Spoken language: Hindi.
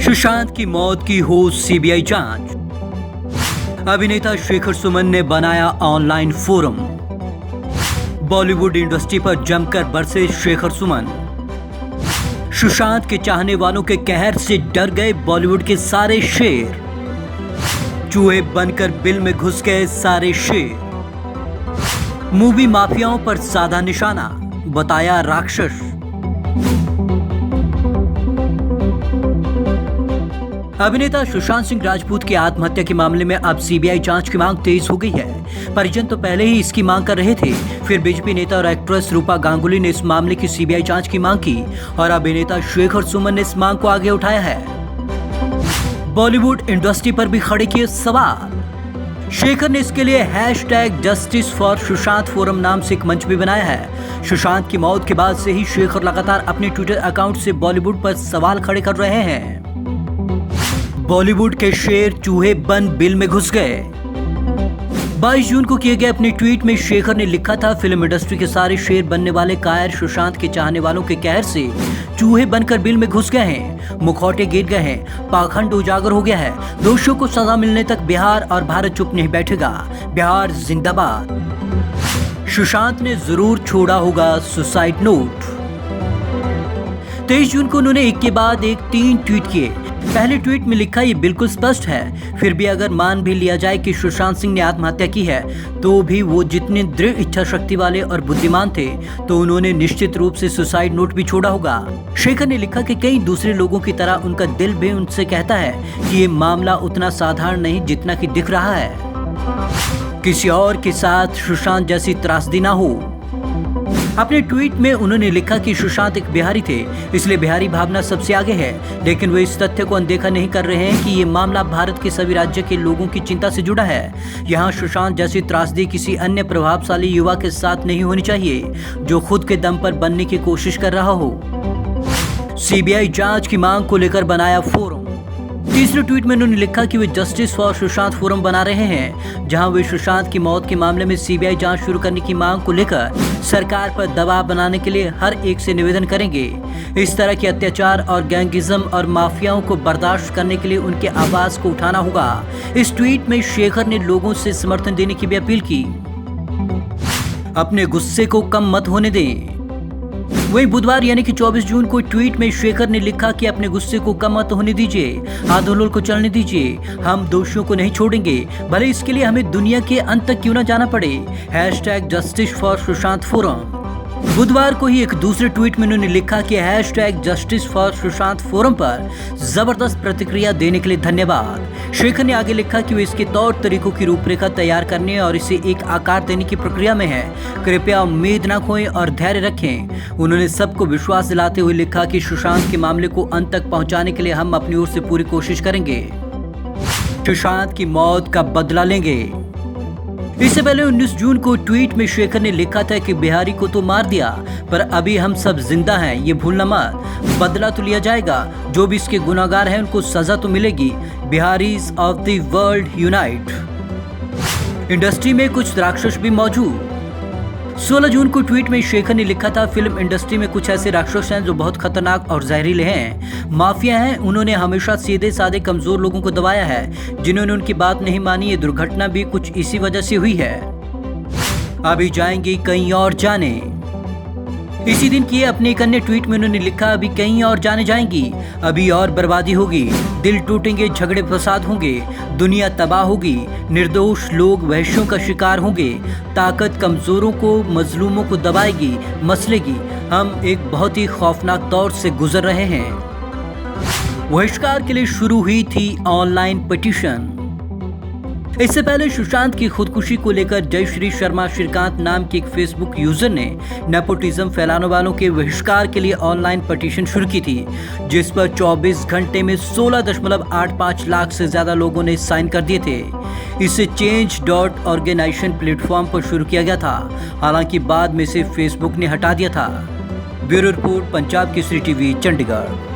सुशांत की मौत की हो सीबीआई जांच। अभिनेता शेखर सुमन ने बनाया ऑनलाइन फोरम। बॉलीवुड इंडस्ट्री पर जमकर बरसे शेखर सुमन। सुशांत के चाहने वालों के कहर से डर गए बॉलीवुड के सारे शेर। चूहे बनकर बिल में घुस गए सारे शेर। मूवी माफियाओं पर साधा निशाना, बताया राक्षस। अभिनेता सुशांत सिंह राजपूत की आत्महत्या के मामले में अब सीबीआई जांच की मांग तेज हो गई है। परिजन तो पहले ही इसकी मांग कर रहे थे, फिर बीजेपी नेता और एक्ट्रेस रूपा गांगुली ने इस मामले की सीबीआई जांच की मांग की और अभिनेता शेखर सुमन ने इस मांग को आगे उठाया है। बॉलीवुड इंडस्ट्री पर भी खड़े किए सवाल। शेखर ने इसके लिए #जस्टिस फॉर सुशांत फोरम नाम से एक मंच भी बनाया है। सुशांत की मौत के बाद से ही शेखर लगातार अपने ट्विटर अकाउंट से बॉलीवुड पर सवाल खड़े कर रहे हैं। बॉलीवुड के शेर चूहे बन बिल में घुस गए। 22 जून को किए गए अपने ट्वीट में शेखर ने लिखा था, फिल्म इंडस्ट्री के सारे शेर बनने वाले कायर सुशांत के चाहने वालों के कहर से चूहे बनकर बिल में घुस गए हैं। मुखौटे गिर गए हैं, पाखंड उजागर हो गया है। दोषियों को सजा मिलने तक बिहार और भारत चुप नहीं बैठेगा। बिहार जिंदाबाद। सुशांत ने जरूर छोड़ा होगा सुसाइड नोट। 23 जून को उन्होंने एक के बाद एक 3 ट्वीट किए। पहले ट्वीट में लिखा, ये बिल्कुल स्पष्ट है, फिर भी अगर मान भी लिया जाए कि सुशांत सिंह ने आत्महत्या की है, तो भी वो जितने दृढ़ इच्छा शक्ति वाले और बुद्धिमान थे, तो उन्होंने निश्चित रूप से सुसाइड नोट भी छोड़ा होगा। शेखर ने लिखा कि कई दूसरे लोगों की तरह उनका दिल भी उनसे कहता है कि ये मामला उतना साधारण नहीं जितना कि दिख रहा है। किसी और के साथ सुशांत जैसी त्रासदी ना हो। अपने ट्वीट में उन्होंने लिखा कि सुशांत एक बिहारी थे, इसलिए बिहारी भावना सबसे आगे है, लेकिन वे इस तथ्य को अनदेखा नहीं कर रहे हैं कि ये मामला भारत के सभी राज्य के लोगों की चिंता से जुड़ा है। यहाँ सुशांत जैसी त्रासदी किसी अन्य प्रभावशाली युवा के साथ नहीं होनी चाहिए, जो खुद के दम पर बनने की कोशिश कर रहा हो। सीबीआई जांच की मांग को लेकर बनाया फोरम। तीसरे ट्वीट में उन्होंने लिखा कि वे जस्टिस फॉर सुशांत फोरम बना रहे हैं, जहां वे सुशांत की मौत के मामले में सीबीआई जांच शुरू करने की मांग को लेकर सरकार पर दबाव बनाने के लिए हर एक से निवेदन करेंगे। इस तरह के अत्याचार और गैंगिज्म और माफियाओं को बर्दाश्त करने के लिए उनके आवाज को उठाना होगा। इस ट्वीट में शेखर ने लोगों से समर्थन देने की भी अपील की। अपने गुस्से को कम मत होने दें। वहीं बुधवार यानी कि 24 जून को ट्वीट में शेखर ने लिखा कि अपने गुस्से को कम मत होने दीजिए, आंदोलन को चलने दीजिए, हम दोषियों को नहीं छोड़ेंगे, भले इसके लिए हमें दुनिया के अंत तक क्यों न जाना पड़े। #Justice for Sushant forum. बुधवार को ही एक दूसरे ट्वीट में उन्होंने लिखा कि #जस्टिस फॉर सुशांत फोरम पर जबरदस्त प्रतिक्रिया देने के लिए धन्यवाद। शेखर ने आगे लिखा कि वे इसके तौर तरीकों की रूपरेखा तैयार करने और इसे एक आकार देने की प्रक्रिया में है। कृपया उम्मीद न खोएं और धैर्य रखें। उन्होंने सबको विश्वास दिलाते हुए लिखा कि सुशांत के मामले को अंत तक पहुंचाने के लिए हम अपनी ओर से पूरी कोशिश करेंगे। सुशांत की मौत का बदला लेंगे। इससे पहले 19 जून को ट्वीट में शेखर ने लिखा था कि बिहारी को तो मार दिया, पर अभी हम सब जिंदा हैं, ये भूलना मत। बदला तो लिया जाएगा, जो भी इसके गुनाहगार हैं उनको सजा तो मिलेगी। Bihari's of the world unite. Industry में कुछ राक्षस भी मौजूद। 16 जून को ट्वीट में शेखर ने लिखा था, फिल्म इंडस्ट्री में कुछ ऐसे राक्षस हैं जो बहुत खतरनाक और जहरीले हैं, माफिया हैं। उन्होंने हमेशा सीधे साधे कमजोर लोगों को दबाया है। जिन्होंने उनकी बात नहीं मानी, ये दुर्घटना भी कुछ इसी वजह से हुई है। अभी जाएंगे कहीं और जाने। इसी दिन किए अपने एक अन्य ट्वीट में उन्होंने लिखा, अभी कहीं और जाने जाएंगी, अभी और बर्बादी होगी, दिल टूटेंगे, झगड़े फसाद होंगे, दुनिया तबाह होगी, निर्दोष लोग वहशियों का शिकार होंगे, ताकत कमजोरों को, मजलूमों को दबाएगी, मसलेगी। हम एक बहुत ही खौफनाक दौर से गुजर रहे हैं। बहिष्कार के लिए शुरू हुई थी ऑनलाइन पिटीशन। इससे पहले सुशांत की खुदकुशी को लेकर जयश्री शर्मा श्रीकांत नाम के एक फेसबुक यूजर ने नेपोटिज्म फैलाने वालों के बहिष्कार के लिए ऑनलाइन पिटीशन शुरू की थी, जिस पर 24 घंटे में 16.85 लाख से ज्यादा लोगों ने साइन कर दिए थे। इसे change.organization प्लेटफॉर्म पर शुरू किया गया था, हालांकि बाद में इसे फेसबुक ने हटा दिया था। Bureau report, Punjab Kesari TV, Chandigarh.